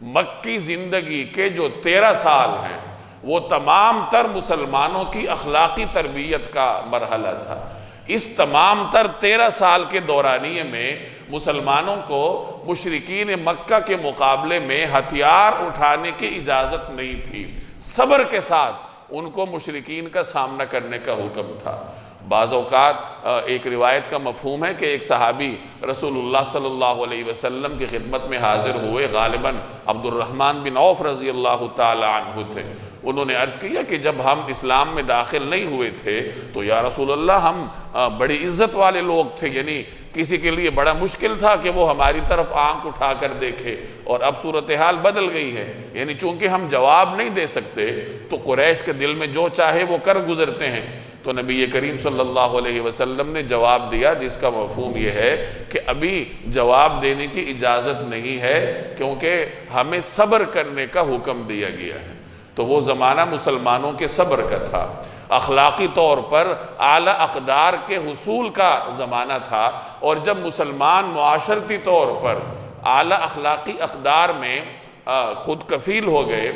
مکی زندگی کے جو 13 سال ہیں وہ تمام تر مسلمانوں کی اخلاقی تربیت کا مرحلہ تھا۔ اس تمام تر 13 سال کے دورانیے میں مسلمانوں کو مشرکین مکہ کے مقابلے میں ہتھیار اٹھانے کی اجازت نہیں تھی۔ صبر کے ساتھ ان کو مشرکین کا سامنا کرنے کا حکم تھا۔ بعض اوقات ایک روایت کا مفہوم ہے کہ ایک صحابی رسول اللہ صلی اللہ علیہ وسلم کی خدمت میں حاضر ہوئے، غالباً عبد الرحمن بن عوف رضی اللہ تعالی عنہ تھے۔ انہوں نے عرض کیا کہ جب ہم اسلام میں داخل نہیں ہوئے تھے تو یا رسول اللہ ہم بڑی عزت والے لوگ تھے، یعنی کسی کے لیے بڑا مشکل تھا کہ وہ ہماری طرف آنکھ اٹھا کر دیکھے، اور اب صورتحال بدل گئی ہے، یعنی چونکہ ہم جواب نہیں دے سکتے تو قریش کے دل میں جو چاہے وہ کر گزرتے ہیں۔ تو نبی کریم صلی اللہ علیہ وسلم نے جواب دیا جس کا مفہوم یہ ہے کہ ابھی جواب دینے کی اجازت نہیں ہے، کیونکہ ہمیں صبر کرنے کا حکم دیا گیا ہے۔ تو وہ زمانہ مسلمانوں کے صبر کا تھا، اخلاقی طور پر اعلیٰ اقدار کے حصول کا زمانہ تھا، اور جب مسلمان معاشرتی طور پر اعلیٰ اخلاقی اقدار میں خود کفیل ہو گئے،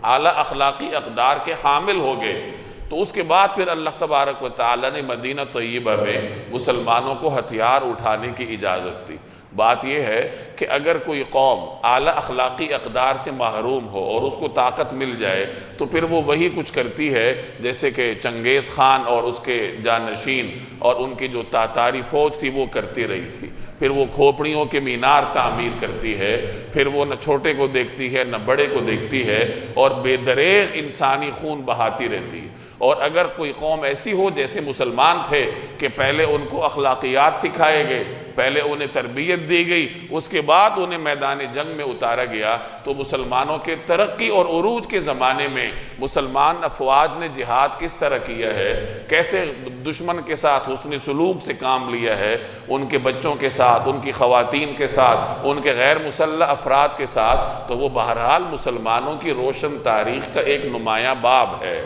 اعلیٰ اخلاقی اقدار کے حامل ہو گئے، تو اس کے بعد پھر اللہ تبارک و تعالی نے مدینہ طیبہ میں مسلمانوں کو ہتھیار اٹھانے کی اجازت دی۔ بات یہ ہے کہ اگر کوئی قوم اعلیٰ اخلاقی اقدار سے محروم ہو اور اس کو طاقت مل جائے تو پھر وہ وہی کچھ کرتی ہے جیسے کہ چنگیز خان اور اس کے جانشین اور ان کی جو تاتاری فوج تھی وہ کرتی رہی تھی۔ پھر وہ کھوپڑیوں کے مینار تعمیر کرتی ہے، پھر وہ نہ چھوٹے کو دیکھتی ہے نہ بڑے کو دیکھتی ہے، اور بے دریغ انسانی خون بہاتی رہتی ہے۔ اور اگر کوئی قوم ایسی ہو جیسے مسلمان تھے کہ پہلے ان کو اخلاقیات سکھائے گئے، پہلے انہیں تربیت دی گئی، اس کے بعد انہیں میدان جنگ میں اتارا گیا، تو مسلمانوں کے ترقی اور عروج کے زمانے میں مسلمان افواج نے جہاد کس طرح کیا ہے، کیسے دشمن کے ساتھ حسن سلوک سے کام لیا ہے، ان کے بچوں کے ساتھ، ان کی خواتین کے ساتھ، ان کے غیر مسلح افراد کے ساتھ، تو وہ بہرحال مسلمانوں کی روشن تاریخ کا ایک نمایاں باب ہے۔